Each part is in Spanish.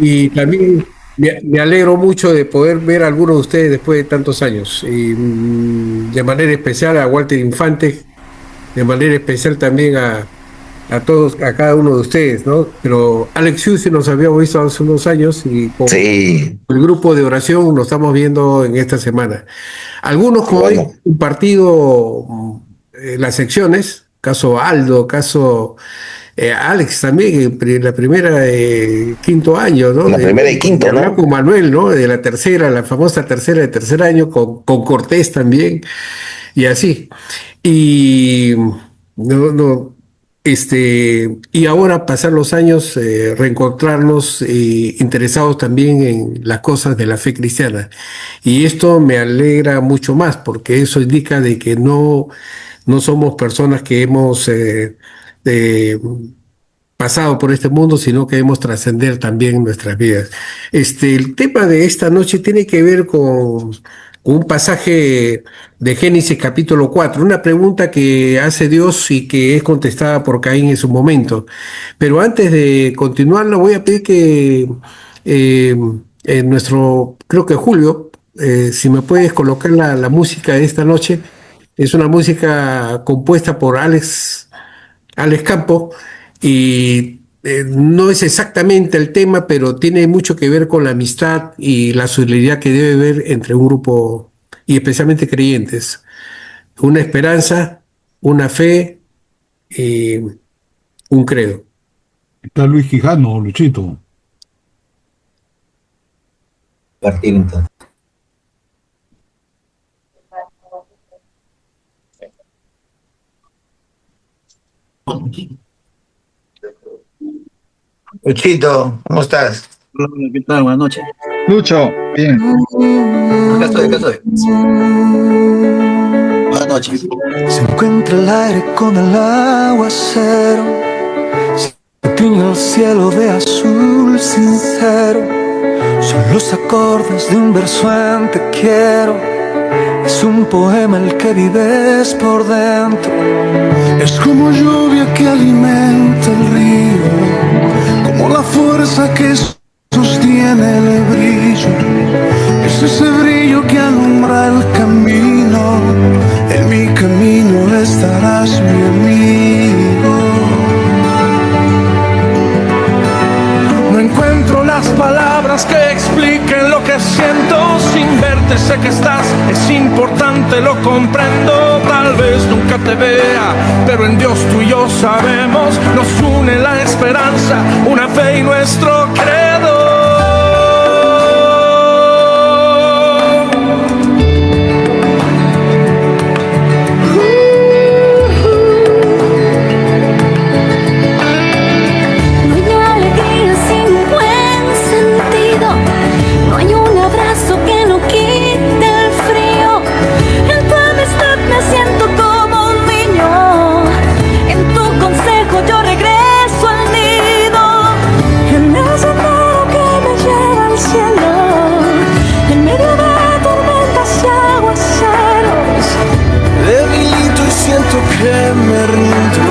Y también me alegro mucho de poder ver a algunos de ustedes después de tantos años. Y de manera especial a Walter Infante, de manera especial también a todos, a cada uno de ustedes, ¿no? Pero Alex Hughes nos habíamos visto hace unos años y con Sí, el grupo de oración nos estamos viendo en esta semana. Algunos, qué como he bueno. compartido las secciones, caso Aldo, caso Alex también, la primera quinto año, ¿no? La primera y De quinto, hablar ¿no? con Manuel, ¿no? De la tercera, la famosa tercera de tercer año, con Cortés también, y así. Y no, no, y ahora pasar los años, reencontrarnos interesados también en las cosas de la fe cristiana. Y esto me alegra mucho más, porque eso indica de que no somos personas que hemos eh, pasado por este mundo, sino que debemos trascender también nuestras vidas. El tema de esta noche tiene que ver con un pasaje de Génesis capítulo 4, una pregunta que hace Dios y que es contestada por Caín en su momento. Pero antes de continuarlo, voy a pedir que eh, creo que Julio, si me puedes colocar la música de esta noche, es una música compuesta por Alex Campo, y no es exactamente el tema, pero tiene mucho que ver con la amistad y la solidaridad que debe haber entre un grupo, y especialmente creyentes. Una esperanza, una fe y un credo. Está Luis Quijano, Luchito. Partir entonces. Luchito, ¿cómo estás? Hola, ¿qué tal? Buenas noches. Lucho, bien. Acá estoy, acá estoy. Buenas noches. Se encuentra el aire con el aguacero, se tiñe el cielo de azul sincero. Son los acordes de un verso en te quiero. Es un poema el que vives por dentro. Es como lluvia que alimenta el río, como la fuerza que sostiene el brillo. Es ese brillo que alumbra el camino. En mi camino estarás, mi amigo. No encuentro las palabras que expliquen lo que siento. Sin verte sé que estás, es importante, lo comprendo. Tal vez nunca te vea, pero en Dios tú y yo sabemos. Nos une la esperanza, una fe y nuestro credo. Siento que me rindo,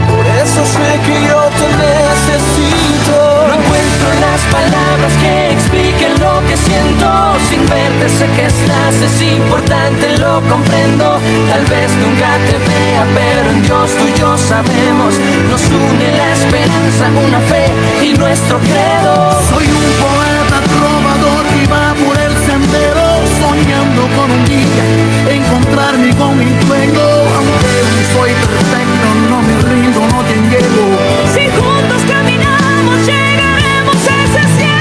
por eso sé que yo te necesito. No encuentro las palabras que expliquen lo que siento. Sin verte sé que estás, es importante, lo comprendo. Tal vez nunca te vea, pero en Dios tú y yo sabemos. Nos une la esperanza, una fe y nuestro credo. Soy un poeta trovador que va por el sendero, soñando con un día encontrarme con mi dueño. Aunque no soy perfecto, no me rindo, no te niego. Si juntos caminamos, llegaremos a ese cielo.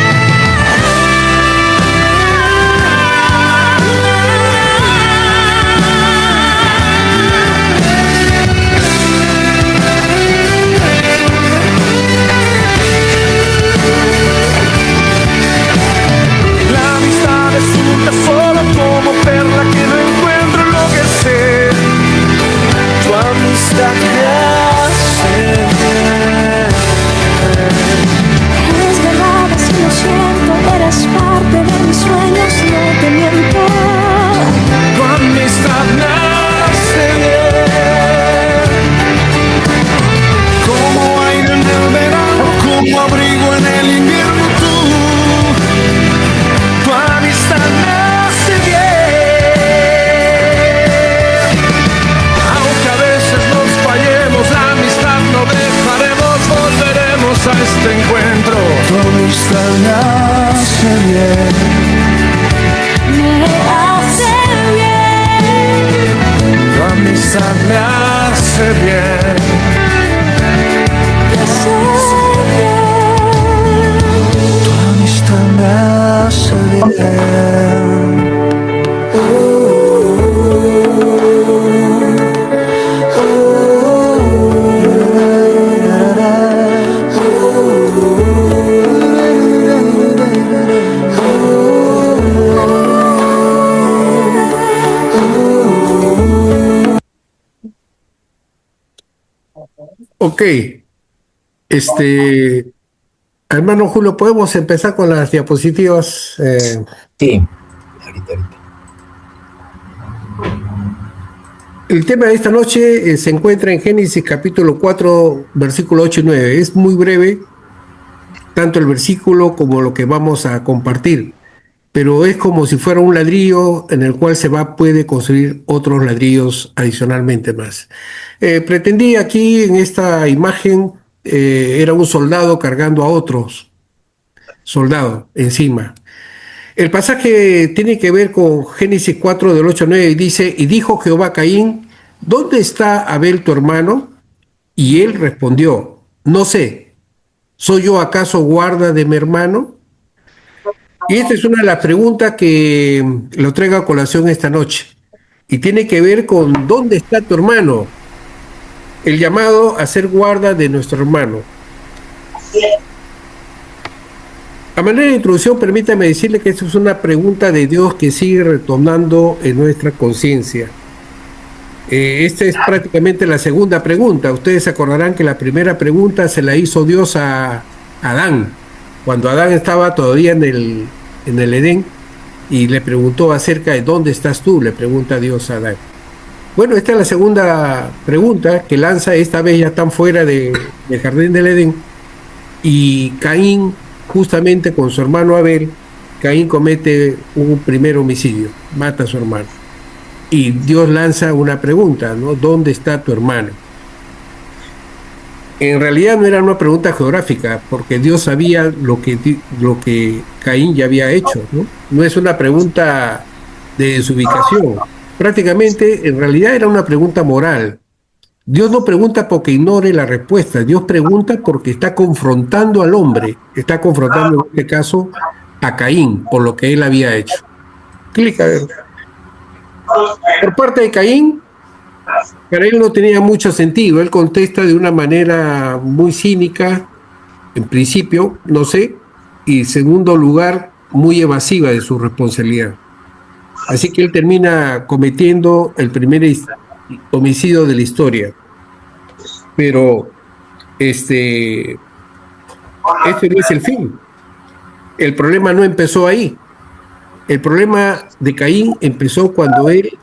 me hace bien. Me hace bien. Tu amistad me hace bien. Me hace bien. Tu amistad me hace bien. Ok, hermano Julio, ¿podemos empezar con las diapositivas? Sí, ahorita. El tema de esta noche se encuentra en Génesis capítulo 4, versículo 8 y 9. Es muy breve, tanto el versículo como lo que vamos a compartir, pero es como si fuera un ladrillo en el cual puede construir otros ladrillos adicionalmente más. Pretendí aquí en esta imagen, era un soldado cargando a otros soldados encima. El pasaje tiene que ver con Génesis 4 del 8 al 9 y dice, y dijo Jehová a Caín, ¿dónde está Abel tu hermano? Y él respondió, no sé, ¿soy yo acaso guarda de mi hermano? Y esta es una de las preguntas que lo traigo a colación esta noche. Y tiene que ver con ¿dónde está tu hermano? El llamado a ser guarda de nuestro hermano. A manera de introducción, permítame decirle que esta es una pregunta de Dios que sigue retornando en nuestra conciencia. Esta es prácticamente la segunda pregunta. Ustedes se acordarán que la primera pregunta se la hizo Dios a Adán, cuando Adán estaba todavía en el Edén, y le preguntó acerca de ¿dónde estás tú? Le pregunta Dios a Adán. Bueno, esta es la segunda pregunta que lanza, esta vez ya están fuera del jardín del Edén, y Caín, justamente con su hermano Abel, Caín comete un primer homicidio, mata a su hermano. Y Dios lanza una pregunta, ¿no? ¿Dónde está tu hermano? En realidad no era una pregunta geográfica, porque Dios sabía lo que Caín ya había hecho, ¿no? No es una pregunta de desubicación. Prácticamente, en realidad era una pregunta moral. Dios no pregunta porque ignore la respuesta, Dios pregunta porque está confrontando al hombre, está confrontando en este caso a Caín por lo que él había hecho. Clica a ver. Por parte de Caín, para él no tenía mucho sentido, él contesta de una manera muy cínica, en principio, no sé, y en segundo lugar, muy evasiva de su responsabilidad. Así que él termina cometiendo el primer homicidio de la historia. Pero este no es el fin. El problema no empezó ahí. El problema de Caín empezó cuando él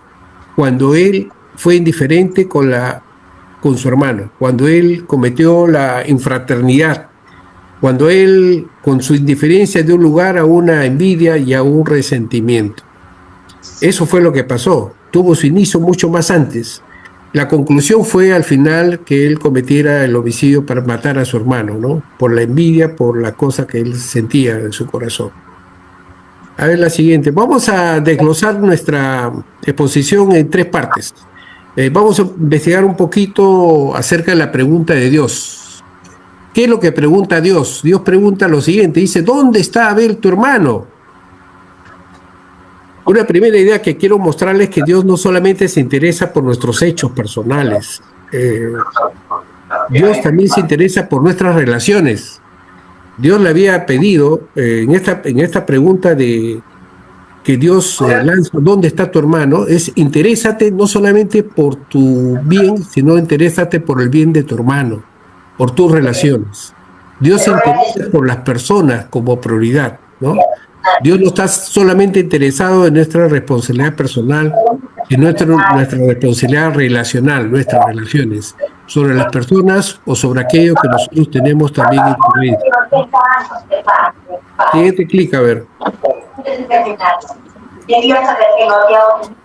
fue indiferente con su hermano, cuando él cometió la infraternidad, cuando él con su indiferencia dio lugar a una envidia y a un resentimiento. Eso fue lo que pasó. Tuvo su inicio mucho más antes. La conclusión fue al final que él cometiera el homicidio para matar a su hermano, ¿no? Por la envidia, por la cosa que él sentía en su corazón. A ver la siguiente. Vamos a desglosar nuestra exposición en 3 partes. Vamos a investigar un poquito acerca de la pregunta de Dios. ¿Qué es lo que pregunta Dios? Dios pregunta lo siguiente, dice, ¿dónde está Abel tu hermano? Una primera idea que quiero mostrarles es que Dios no solamente se interesa por nuestros hechos personales, Dios también se interesa por nuestras relaciones. Dios le había pedido, en esta pregunta de que Dios lanza, ¿dónde está tu hermano? Es interésate no solamente por tu bien, sino interésate por el bien de tu hermano, por tus relaciones. Dios se interesa por las personas como prioridad, ¿no? Dios no está solamente interesado en nuestra responsabilidad personal, en nuestra responsabilidad relacional, nuestras relaciones, sobre las personas o sobre aquello que nosotros tenemos también incluido. Siguiente clic, a ver.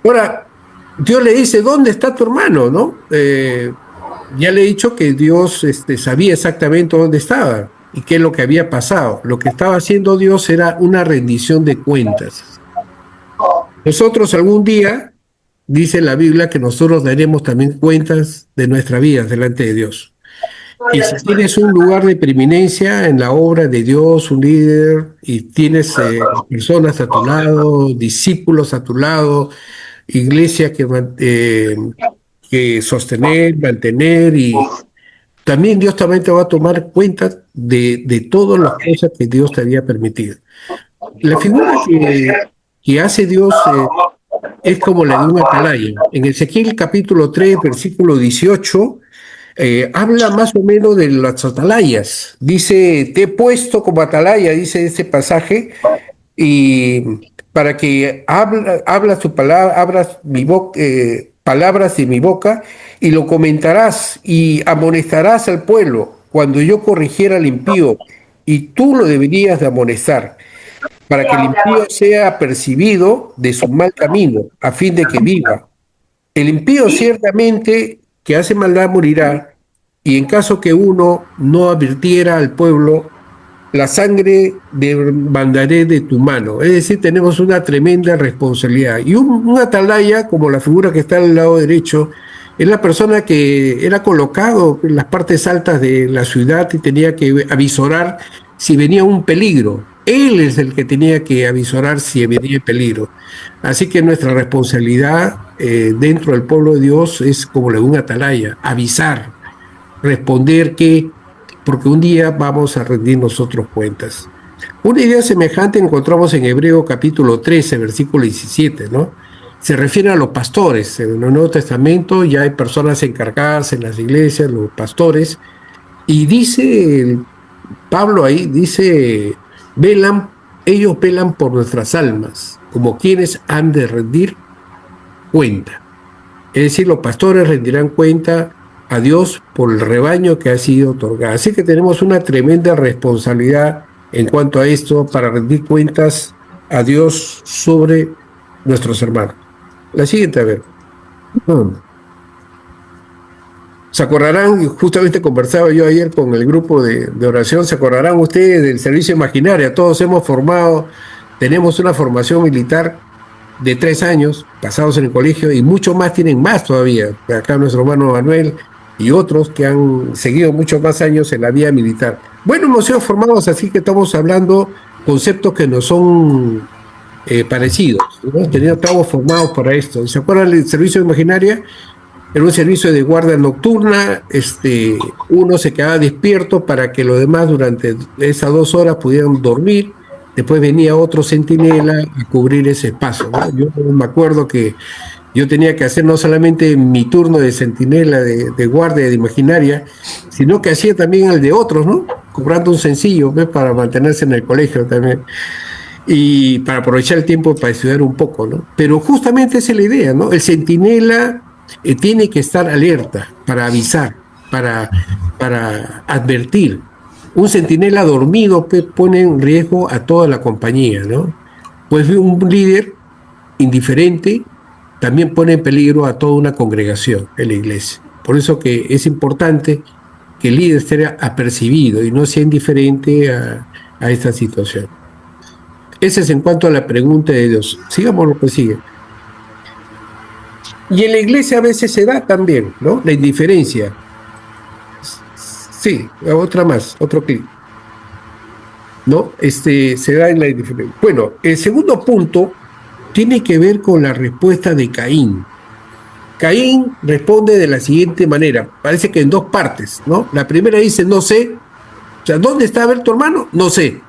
Ahora, Dios le dice, ¿dónde está tu hermano? ¿No? Ya le he dicho que Dios sabía exactamente dónde estaba. ¿Y qué es lo que había pasado? Lo que estaba haciendo Dios era una rendición de cuentas. Nosotros algún día, dice la Biblia, que nosotros daremos también cuentas de nuestra vida delante de Dios. Y si tienes un lugar de preeminencia en la obra de Dios, un líder, y tienes personas a tu lado, discípulos a tu lado, iglesia que sostener, mantener, y también Dios también te va a tomar cuenta de todas las cosas que Dios te había permitido. La figura que hace Dios es como la de un atalaya. En Ezequiel capítulo 3, versículo 18, habla más o menos de las atalayas. Dice, te he puesto como atalaya, dice este pasaje, y para que habla tu palabra, abras mi boca, palabras de mi boca, y lo comentarás y amonestarás al pueblo cuando yo corrigiera al impío, y tú lo deberías de amonestar, para que el impío sea apercibido de su mal camino, a fin de que viva. El impío ciertamente que hace maldad morirá, y en caso que uno no advirtiera al pueblo, la sangre demandaré de tu mano. Es decir, tenemos una tremenda responsabilidad. Y un atalaya, como la figura que está al lado derecho, es la persona que era colocado en las partes altas de la ciudad y tenía que avisorar si venía un peligro. Él es el que tenía que avisorar si venía peligro. Así que nuestra responsabilidad dentro del pueblo de Dios es como la de un atalaya, avisar, responder porque un día vamos a rendir nosotros cuentas. Una idea semejante encontramos en Hebreo capítulo 13, versículo 17, ¿no? Se refiere a los pastores. En el Nuevo Testamento ya hay personas encargadas en las iglesias, los pastores, y dice Pablo ahí, dice, ellos velan por nuestras almas, como quienes han de rendir cuenta. Es decir, los pastores rendirán cuenta a Dios por el rebaño que ha sido otorgado. Así que tenemos una tremenda responsabilidad en cuanto a esto para rendir cuentas a Dios sobre nuestros hermanos. La siguiente, a ver. Se acordarán, y justamente conversaba yo ayer con el grupo de oración, se acordarán ustedes del servicio Imaginaria. Todos hemos tenemos una formación militar de 3 años, pasados en el colegio, y muchos más tienen más todavía. Acá nuestro hermano Manuel y otros que han seguido muchos más años en la vía militar. Bueno, hemos sido formados, así que estamos hablando conceptos que no son parecidos, ¿no? Estamos formados para esto. ¿Se acuerdan del servicio de Imaginaria? Era un servicio de guardia nocturna, uno se quedaba despierto para que los demás durante esas 2 horas pudieran dormir. Después venía otro centinela a cubrir ese espacio, ¿no? Yo me acuerdo que yo tenía que hacer no solamente mi turno de centinela, de guardia de Imaginaria, sino que hacía también el de otros, ¿no? Cobrando un sencillo, ¿ves? Para mantenerse en el colegio también. Y para aprovechar el tiempo para estudiar un poco, ¿no? Pero justamente esa es la idea, ¿no? El centinela tiene que estar alerta para avisar, para advertir. Un centinela dormido pone en riesgo a toda la compañía, ¿no? Pues un líder indiferente también pone en peligro a toda una congregación en la iglesia. Por eso que es importante que el líder esté apercibido y no sea indiferente a esta situación. Ese es en cuanto a la pregunta de Dios. Sigamos lo que sigue. Y en la iglesia a veces se da también, ¿no? La indiferencia. Sí, otra más, otro clic. ¿No? Se da en la indiferencia. Bueno, el segundo punto tiene que ver con la respuesta de Caín. Caín responde de la siguiente manera, parece que en 2 partes, ¿no? La primera dice, no sé. O sea, ¿dónde está tu hermano? No sé.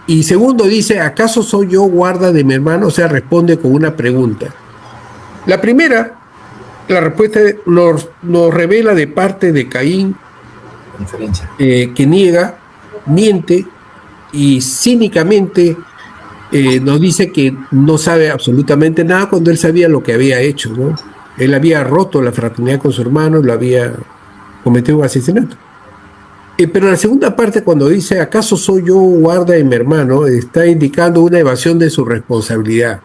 Y segundo dice, ¿acaso soy yo guarda de mi hermano? O sea, responde con una pregunta. La primera, la respuesta nos revela de parte de Caín que niega, miente y cínicamente nos dice que no sabe absolutamente nada cuando él sabía lo que había hecho, ¿no? Él había roto la fraternidad con su hermano, lo había cometido un asesinato. Pero la segunda parte, cuando dice, ¿acaso soy yo guarda de mi hermano?, está indicando una evasión de su responsabilidad.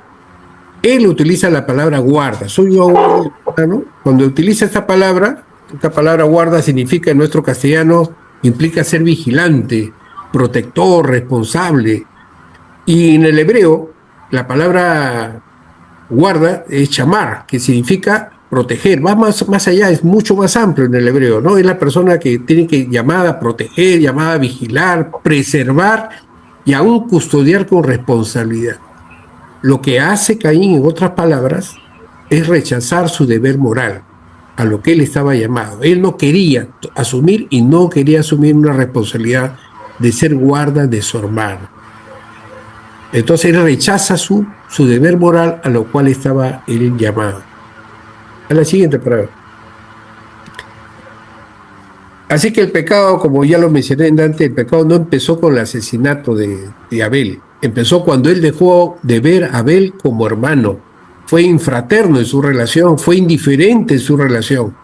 Él utiliza la palabra guarda, soy yo guarda de mi hermano. Cuando utiliza esta palabra guarda significa en nuestro castellano implica ser vigilante, protector, responsable. Y en el hebreo, la palabra guarda es chamar, que significa proteger. Va más allá, es mucho más amplio en el hebreo, ¿no? Es la persona que tiene que llamada a proteger, llamada a vigilar, preservar y aún custodiar con responsabilidad. Lo que hace Caín, en otras palabras, es rechazar su deber moral, a lo que él estaba llamado. Él no quería asumir y no quería asumir una responsabilidad de ser guarda de su hermano. Entonces él rechaza su deber moral a lo cual estaba él llamado. A la siguiente palabra. Así que el pecado, como ya lo mencioné antes, el pecado no empezó con el asesinato de Abel. Empezó cuando él dejó de ver a Abel como hermano. Fue infraterno en su relación, fue indiferente en su relación.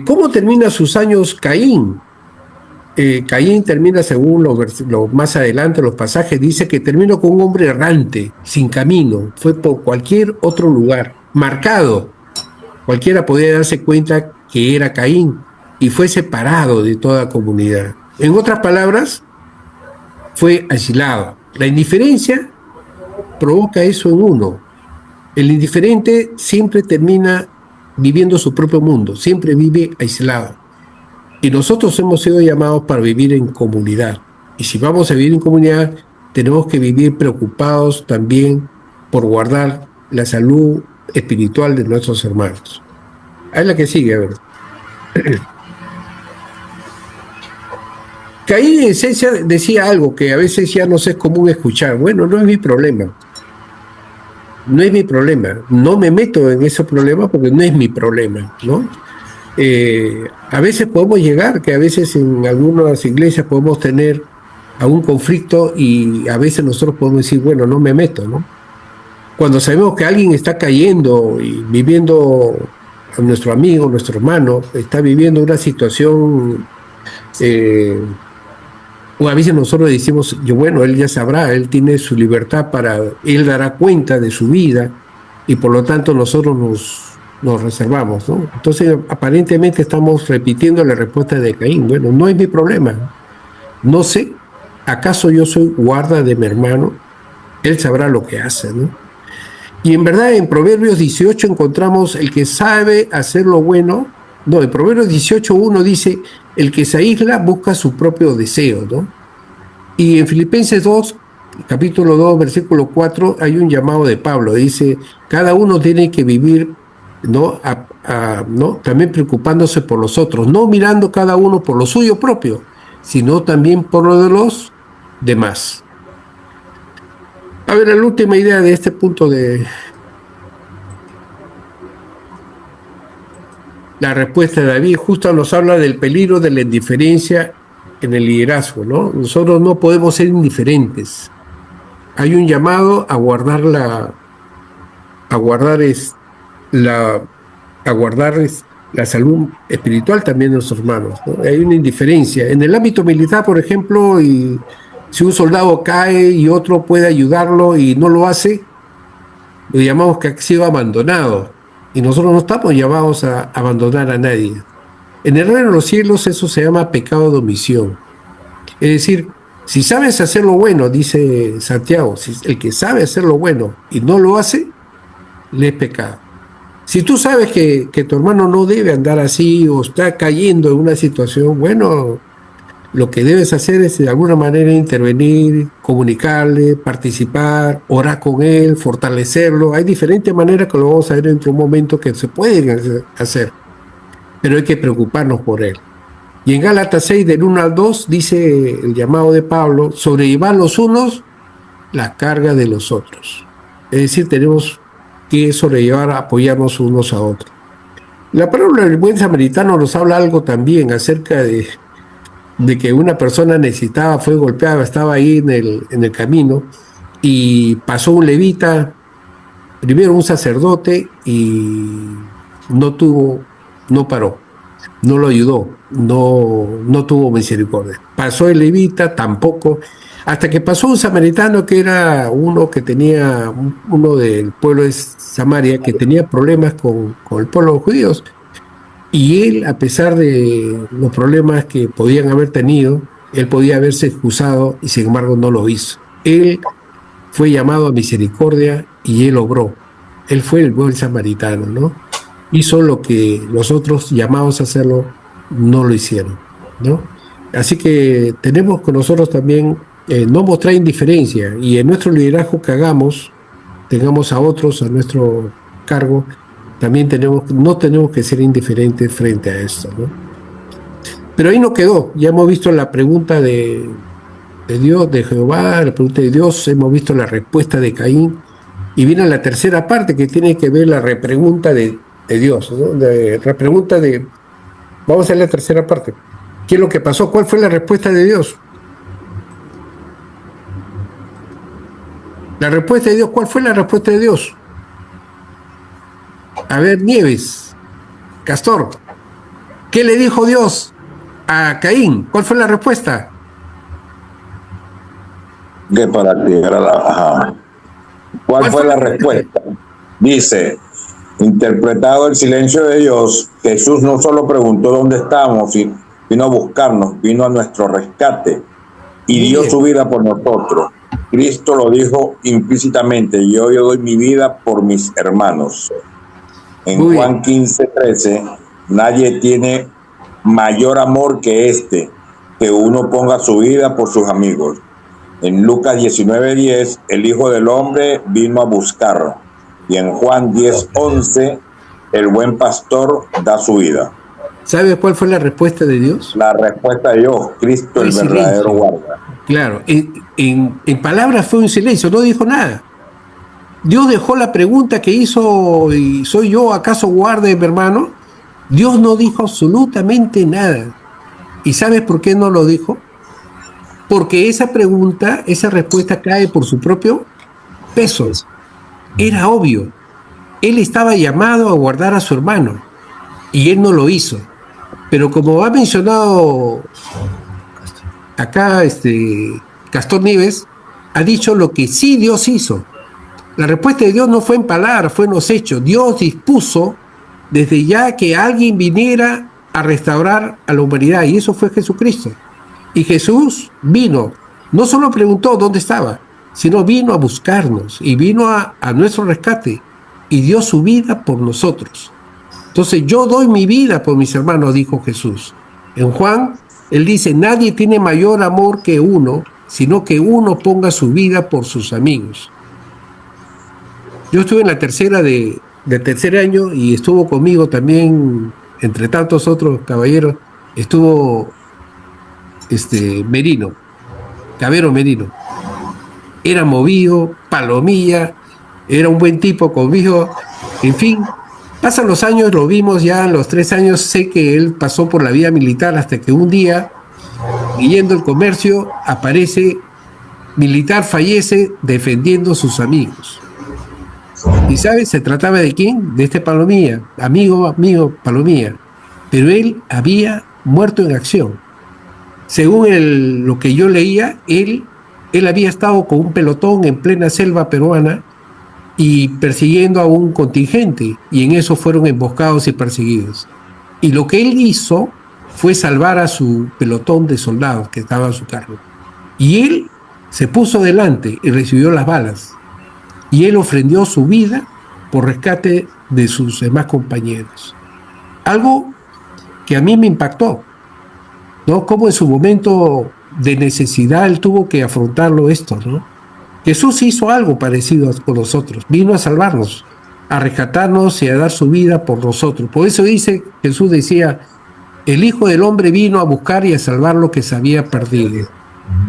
¿Cómo termina sus años Caín? Caín termina, según más adelante los pasajes, dice que terminó con un hombre errante, sin camino, fue por cualquier otro lugar, marcado. Cualquiera podía darse cuenta que era Caín y fue separado de toda comunidad. En otras palabras, fue aislado. La indiferencia provoca eso en uno. El indiferente siempre termina viviendo su propio mundo, siempre vive aislado. Y nosotros hemos sido llamados para vivir en comunidad. Y si vamos a vivir en comunidad, tenemos que vivir preocupados también por guardar la salud espiritual de nuestros hermanos. Ahí la que sigue, a ver. Caín en esencia decía algo que a veces ya no es común escuchar. Bueno, no es mi problema. No es mi problema. No me meto en ese problema porque no es mi problema, ¿no? A veces podemos llegar, que a veces en algunas iglesias podemos tener algún conflicto y a veces nosotros podemos decir, bueno, no me meto, ¿no? Cuando sabemos que alguien está cayendo y viviendo, a nuestro amigo, nuestro hermano, está viviendo una situación, o a veces nosotros decimos, bueno, él ya sabrá, él tiene su libertad él dará cuenta de su vida y por lo tanto nosotros nos reservamos, ¿no? Entonces, aparentemente estamos repitiendo la respuesta de Caín. Bueno, no es mi problema. No sé, ¿acaso yo soy guarda de mi hermano? Él sabrá lo que hace, ¿no? Y en verdad, en Proverbios 18 encontramos el que sabe hacer lo bueno. No, en Proverbios 18:1 dice, el que se aísla busca su propio deseo, ¿no? Y en Filipenses 2, capítulo 2, versículo 4, hay un llamado de Pablo. Dice, cada uno tiene que vivir, ¿no? ¿no? También preocupándose por los otros, no mirando cada uno por lo suyo propio, sino también por lo de los demás. A ver, la última idea de este punto de la respuesta de David justo nos habla del peligro de la indiferencia en el liderazgo, ¿no? Nosotros no podemos ser indiferentes. Hay un llamado a guardar la salud espiritual también de nuestros hermanos, ¿no? Hay una indiferencia. En el ámbito militar, por ejemplo, y si un soldado cae y otro puede ayudarlo y no lo hace, lo llamamos que ha sido abandonado. Y nosotros no estamos llamados a abandonar a nadie. En el reino de los cielos eso se llama pecado de omisión. Es decir, si sabes hacer lo bueno, dice Santiago, si el que sabe hacer lo bueno y no lo hace, le es pecado. Si tú sabes que tu hermano no debe andar así o está cayendo en una situación, bueno, lo que debes hacer es de alguna manera intervenir, comunicarle, participar, orar con él, fortalecerlo. Hay diferentes maneras que lo vamos a ver dentro de un momento que se pueden hacer, pero hay que preocuparnos por él. Y en Gálatas 6, del 1 al 2, dice el llamado de Pablo, sobrellevar los unos la carga de los otros. Es decir, tenemos que sobrellevar, apoyarnos unos a otros. La parábola del buen samaritano nos habla algo también acerca de que una persona necesitaba, fue golpeada, estaba ahí en el camino y pasó un levita, primero un sacerdote y no paró, no lo ayudó, no tuvo misericordia. Pasó el levita, tampoco, hasta que pasó un samaritano que era uno del pueblo de Samaria, que tenía problemas con el pueblo de los judíos. Y él, a pesar de los problemas que podían haber tenido, él podía haberse excusado y sin embargo no lo hizo. Él fue llamado a misericordia y él obró. Él fue el buen samaritano, ¿no? Hizo lo que los otros llamados a hacerlo no lo hicieron, ¿no? Así que tenemos con nosotros también no mostrar indiferencia y en nuestro liderazgo que hagamos, tengamos a otros a nuestro cargo, también no tenemos que ser indiferentes frente a esto, ¿no? Pero ahí no quedó. Ya hemos visto la pregunta de Dios, de Jehová, la pregunta de Dios, hemos visto la respuesta de Caín, y viene la tercera parte que tiene que ver la repregunta de Dios, ¿no? Vamos a ver la tercera parte. ¿Qué es lo que pasó? ¿Cuál fue la respuesta de Dios? La respuesta de Dios, ¿cuál fue la respuesta de Dios? A ver, Nieves, Castor, ¿qué le dijo Dios a Caín? ¿Cuál fue la respuesta? Que para que era la... ¿Cuál fue la respuesta? Dice, interpretado el silencio de Dios, Jesús no solo preguntó dónde estamos, vino a buscarnos, vino a nuestro rescate y dio su vida por nosotros. Cristo lo dijo implícitamente, yo doy mi vida por mis hermanos. En Juan 15:13, nadie tiene mayor amor que este, que uno ponga su vida por sus amigos. En Lucas 19:10, el Hijo del Hombre vino a buscar. Y en Juan 10:11, el buen pastor da su vida. ¿Sabes cuál fue la respuesta de Dios? La respuesta de Dios, Cristo el verdadero guarda. Claro, en palabras fue un silencio, no dijo nada. Dios dejó la pregunta que hizo, ¿y soy yo acaso guarda de mi hermano? Dios no dijo absolutamente nada. ¿Y sabes por qué no lo dijo? Porque esa pregunta, esa respuesta cae por su propio peso. Era obvio. Él estaba llamado a guardar a su hermano y él no lo hizo. Pero como ha mencionado acá Castor Nieves, ha dicho lo que sí Dios hizo. La respuesta de Dios no fue en palabras, fue en los hechos. Dios dispuso desde ya que alguien viniera a restaurar a la humanidad, y eso fue Jesucristo. Y Jesús vino, no solo preguntó dónde estaba, sino vino a buscarnos y vino a nuestro rescate y dio su vida por nosotros. Entonces yo doy mi vida por mis hermanos, dijo Jesús. En Juan, él dice, nadie tiene mayor amor que uno, sino que uno ponga su vida por sus amigos. Yo estuve en la tercera de tercer año y estuvo conmigo también, entre tantos otros caballeros, estuvo Merino, Cabero Merino. Era movido, palomilla, era un buen tipo conmigo, en fin. Pasan los años, lo vimos ya en los 3 años, sé que él pasó por la vida militar hasta que un día, yendo el comercio, aparece militar, fallece defendiendo a sus amigos. ¿Y sabes? Se trataba de quién? De Palomilla, amigo Palomilla. Pero él había muerto en acción. Según lo que yo leía, él había estado con un pelotón en plena selva peruana y persiguiendo a un contingente, y en eso fueron emboscados y perseguidos. Y lo que él hizo fue salvar a su pelotón de soldados que estaba a su cargo. Y él se puso delante y recibió las balas. Y él ofrendió su vida por rescate de sus demás compañeros. Algo que a mí me impactó, ¿no? Como en su momento de necesidad él tuvo que afrontarlo esto, ¿no? Jesús hizo algo parecido con nosotros, vino a salvarnos, a rescatarnos y a dar su vida por nosotros. Por eso Jesús decía, el Hijo del Hombre vino a buscar y a salvar lo que se había perdido.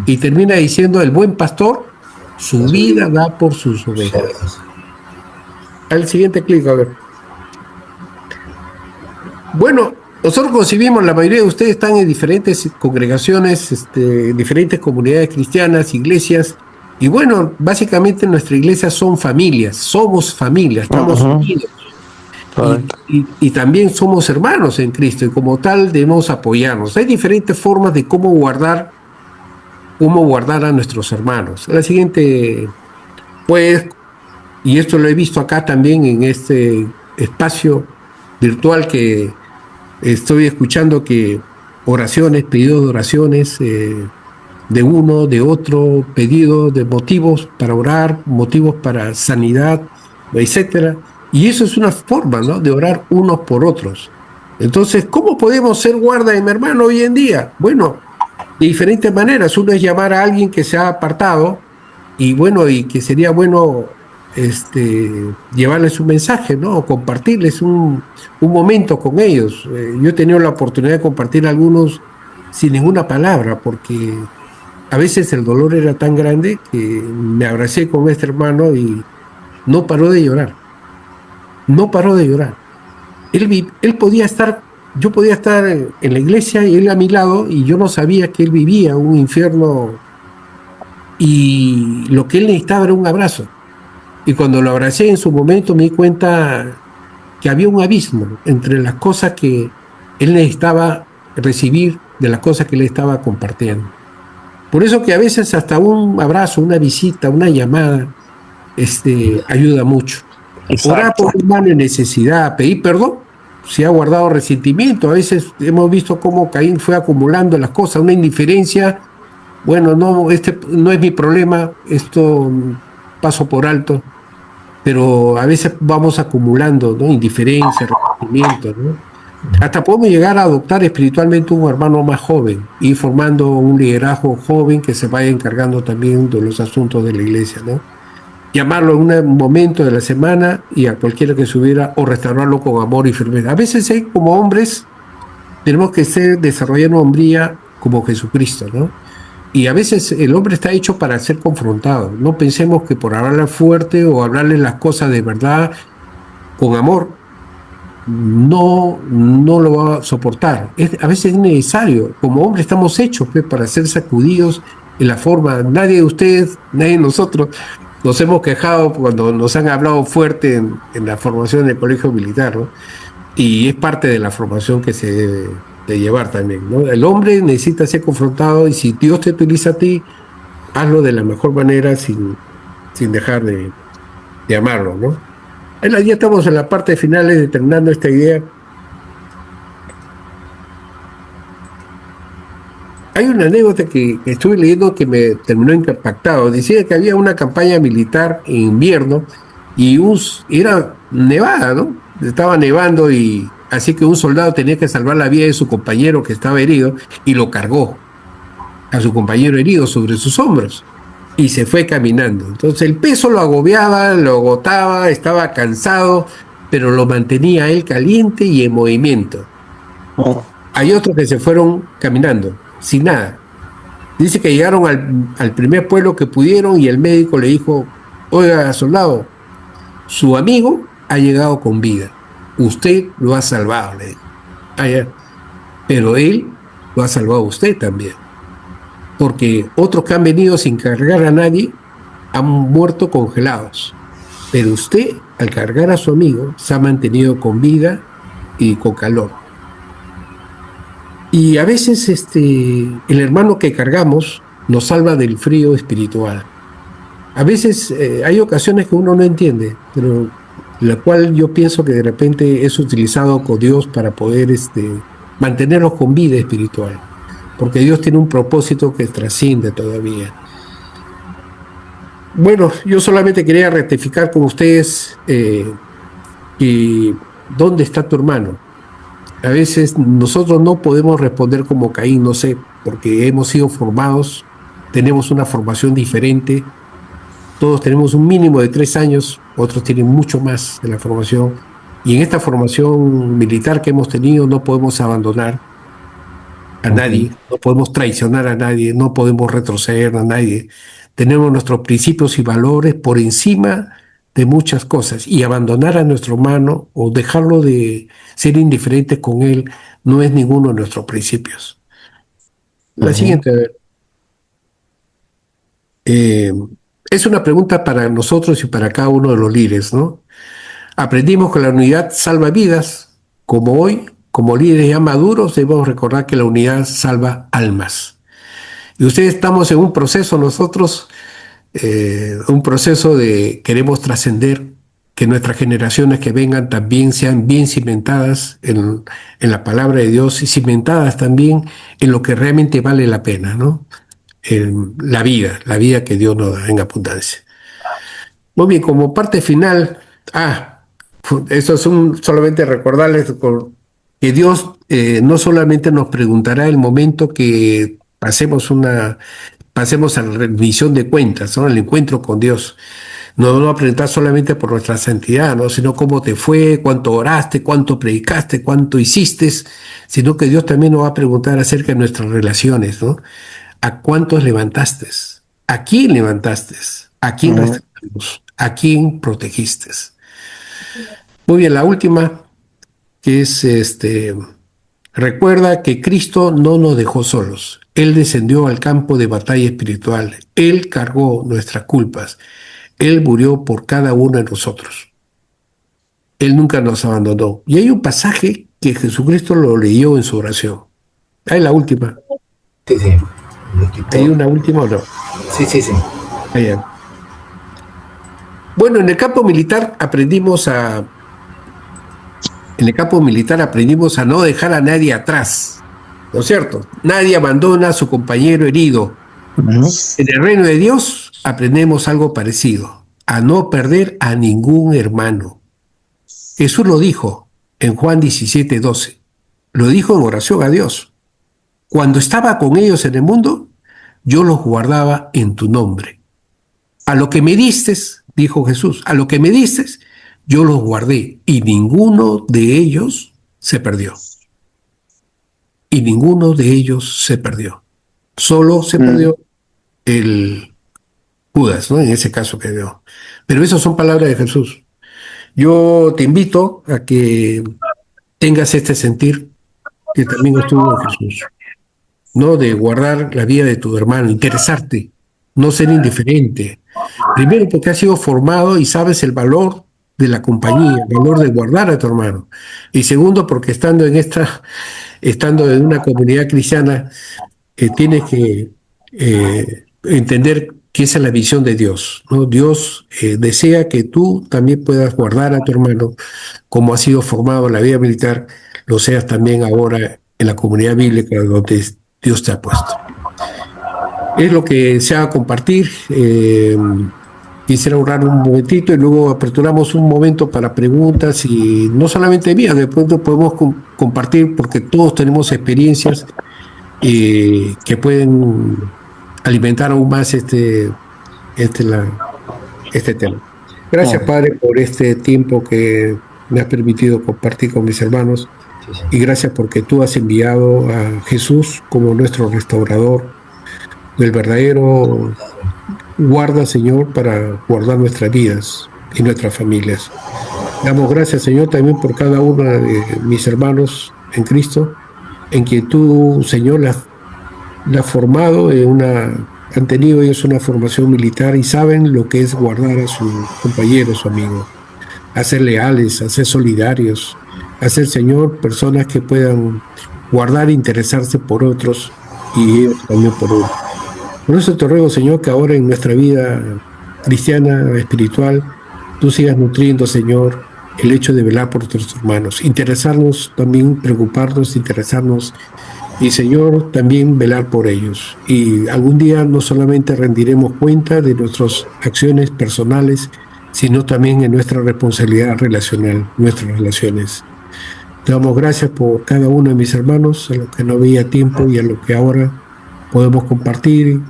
Y termina diciendo, el buen pastor su vida da por sus ovejas. Al siguiente clic, a ver. Bueno, nosotros concibimos, la mayoría de ustedes están en diferentes congregaciones, diferentes comunidades cristianas, iglesias, y bueno, básicamente nuestra iglesia son familias, somos familias, estamos unidos. Y también somos hermanos en Cristo, y como tal debemos apoyarnos. Hay diferentes formas de cómo guardar a nuestros hermanos. La siguiente, pues, y esto lo he visto acá también en este espacio virtual que estoy escuchando que oraciones, pedidos de oraciones, de uno, de otro, pedidos de motivos para orar, motivos para sanidad, etcétera. Y eso es una forma, ¿no?, de orar unos por otros. Entonces, ¿cómo podemos ser guarda de mi hermano hoy en día? Bueno, de diferentes maneras. Uno es llamar a alguien que se ha apartado y bueno, y que sería bueno llevarles un mensaje, ¿no? O compartirles un momento con ellos. Yo he tenido la oportunidad de compartir algunos sin ninguna palabra, porque a veces el dolor era tan grande que me abracé con este hermano y no paró de llorar. No paró de llorar. Él podía estar, yo podía estar en la iglesia y él a mi lado y yo no sabía que él vivía un infierno y lo que él necesitaba era un abrazo. Y cuando lo abracé en su momento me di cuenta que había un abismo entre las cosas que él necesitaba recibir de las cosas que él estaba compartiendo. Por eso que a veces hasta un abrazo, una visita, una llamada, ayuda mucho. Exacto. Orar por un hermano en necesidad, pedir perdón, si ha guardado resentimiento. A veces hemos visto cómo Caín fue acumulando las cosas, una indiferencia. Bueno, no, no es mi problema, esto paso por alto. Pero a veces vamos acumulando, ¿no?, indiferencia, resentimiento, ¿no? Hasta podemos llegar a adoptar espiritualmente un hermano más joven y formando un liderazgo joven que se vaya encargando también de los asuntos de la iglesia, ¿no? Llamarlo en un momento de la semana y a cualquiera que subiera, o restaurarlo con amor y firmeza. A veces como hombres tenemos que desarrollar una hombría como Jesucristo, ¿no? Y a veces el hombre está hecho para ser confrontado. No pensemos que por hablarle fuerte o hablarle las cosas de verdad con amor no lo va a soportar. A veces es necesario. Como hombres estamos hechos, pues, para ser sacudidos en la forma. Nadie de ustedes, nadie de nosotros nos hemos quejado cuando nos han hablado fuerte en la formación del colegio militar, ¿no? Y es parte de la formación que se debe de llevar también, ¿no? El hombre necesita ser confrontado y si Dios te utiliza a ti, hazlo de la mejor manera sin dejar de amarlo, ¿no? Ya estamos en la parte final de terminando esta idea. Hay una anécdota que estuve leyendo que me terminó impactado. Decía que había una campaña militar en invierno y era nevada, ¿no? Estaba nevando y así que un soldado tenía que salvar la vida de su compañero que estaba herido y lo cargó a su compañero herido sobre sus hombros y se fue caminando. Entonces el peso lo agobiaba, lo agotaba, estaba cansado, pero lo mantenía él caliente y en movimiento. Hay otros que se fueron caminando, sin nada. Dice que llegaron al primer pueblo que pudieron y el médico le dijo: oiga, soldado, su amigo ha llegado con vida. Usted lo ha salvado, le dijo. Pero él lo ha salvado a usted también. Porque otros que han venido sin cargar a nadie han muerto congelados. Pero usted, al cargar a su amigo, se ha mantenido con vida y con calor. Y a veces el hermano que cargamos nos salva del frío espiritual. A veces hay ocasiones que uno no entiende, pero la cual yo pienso que de repente es utilizado con Dios para poder mantenernos con vida espiritual, porque Dios tiene un propósito que trasciende todavía. Bueno, yo solamente quería rectificar con ustedes que ¿dónde está tu hermano? A veces nosotros no podemos responder como Caín, no sé, porque hemos sido formados, tenemos una formación diferente. Todos tenemos un mínimo de 3 años, otros tienen mucho más de la formación. Y en esta formación militar que hemos tenido no podemos abandonar a nadie, no podemos traicionar a nadie, no podemos retroceder a nadie. Tenemos nuestros principios y valores por encima de muchas cosas. Y abandonar a nuestro hermano o dejarlo de ser indiferente con él no es ninguno de nuestros principios. La siguiente, es una pregunta para nosotros y para cada uno de los líderes, ¿no? Aprendimos que la unidad salva vidas. Como hoy, como líderes ya maduros, debemos recordar que la unidad salva almas. Y ustedes estamos en un proceso, nosotros, un proceso de queremos trascender, que nuestras generaciones que vengan también sean bien cimentadas en la palabra de Dios y cimentadas también en lo que realmente vale la pena, ¿no? La vida que Dios nos da en abundancia. Muy bien, como parte final, eso es solamente recordarles que Dios no solamente nos preguntará el momento que pasemos a la rendición de cuentas, ¿no? El encuentro con Dios. No nos va a preguntar solamente por nuestra santidad, ¿no? Sino cómo te fue, cuánto oraste, cuánto predicaste, cuánto hiciste, sino que Dios también nos va a preguntar acerca de nuestras relaciones, ¿no? ¿A cuántos levantaste? ¿A quién levantaste? ¿A quién restauramos? ¿A quién protegiste? Muy bien, la última, que es recuerda que Cristo no nos dejó solos. Él descendió al campo de batalla espiritual. Él cargó nuestras culpas. Él murió por cada uno de nosotros. Él nunca nos abandonó. Y hay un pasaje que Jesucristo lo leyó en su oración. ¿Hay la última? Sí, sí. ¿Hay una última o no? Sí, sí, sí. Allá. Bueno, en el campo militar aprendimos a no dejar a nadie atrás, ¿no es cierto? Nadie abandona a su compañero herido. En el reino de Dios aprendemos algo parecido, a no perder a ningún hermano. Jesús lo dijo en Juan 17:12. Lo dijo en oración a Dios. Cuando estaba con ellos en el mundo, yo los guardaba en tu nombre. A lo que me diste, dijo Jesús, a lo que me diste, yo los guardé y ninguno de ellos se perdió. Y ninguno de ellos se perdió. Solo se perdió el Judas, ¿no? En ese caso que veo. Pero esas son palabras de Jesús. Yo te invito a que tengas este sentir que también estuvo en Jesús, ¿no? De guardar la vida de tu hermano, interesarte, no ser indiferente. Primero porque has sido formado y sabes el valor de la compañía, el valor de guardar a tu hermano. Y segundo porque estando en una comunidad cristiana, tienes que entender que esa es la visión de Dios, ¿no? Dios desea que tú también puedas guardar a tu hermano, como has sido formado en la vida militar, lo seas también ahora en la comunidad bíblica donde Dios te ha puesto. Es lo que se va a compartir. Quisiera orar un momentito y luego aperturamos un momento para preguntas y no solamente mías, de pronto podemos compartir porque todos tenemos experiencias que pueden alimentar aún más este tema. Gracias, Padre, por este tiempo que me has permitido compartir con mis hermanos. Sí, sí. Y gracias porque tú has enviado a Jesús como nuestro restaurador, el verdadero guarda, Señor, para guardar nuestras vidas y nuestras familias. Damos gracias, Señor, también por cada uno de mis hermanos en Cristo, en que tú, Señor, la has formado han tenido ellos una formación militar y saben lo que es guardar a su compañero, su amigo, a ser leales, a ser solidarios, a ser, Señor, personas que puedan guardar e interesarse por otros y ellos también por uno. Por eso te ruego, Señor, que ahora en nuestra vida cristiana, espiritual, tú sigas nutriendo, Señor, el hecho de velar por nuestros hermanos, interesarnos también, preocuparnos, interesarnos y, Señor, también velar por ellos. Y algún día no solamente rendiremos cuenta de nuestras acciones personales, sino también en nuestra responsabilidad relacional, nuestras relaciones. Te damos gracias por cada uno de mis hermanos, a los que no había tiempo y a los que ahora podemos compartir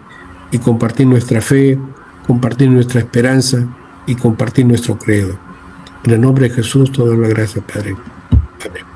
y compartir nuestra fe, compartir nuestra esperanza y compartir nuestro credo. En el nombre de Jesús, toda la gracia, Padre. Amén.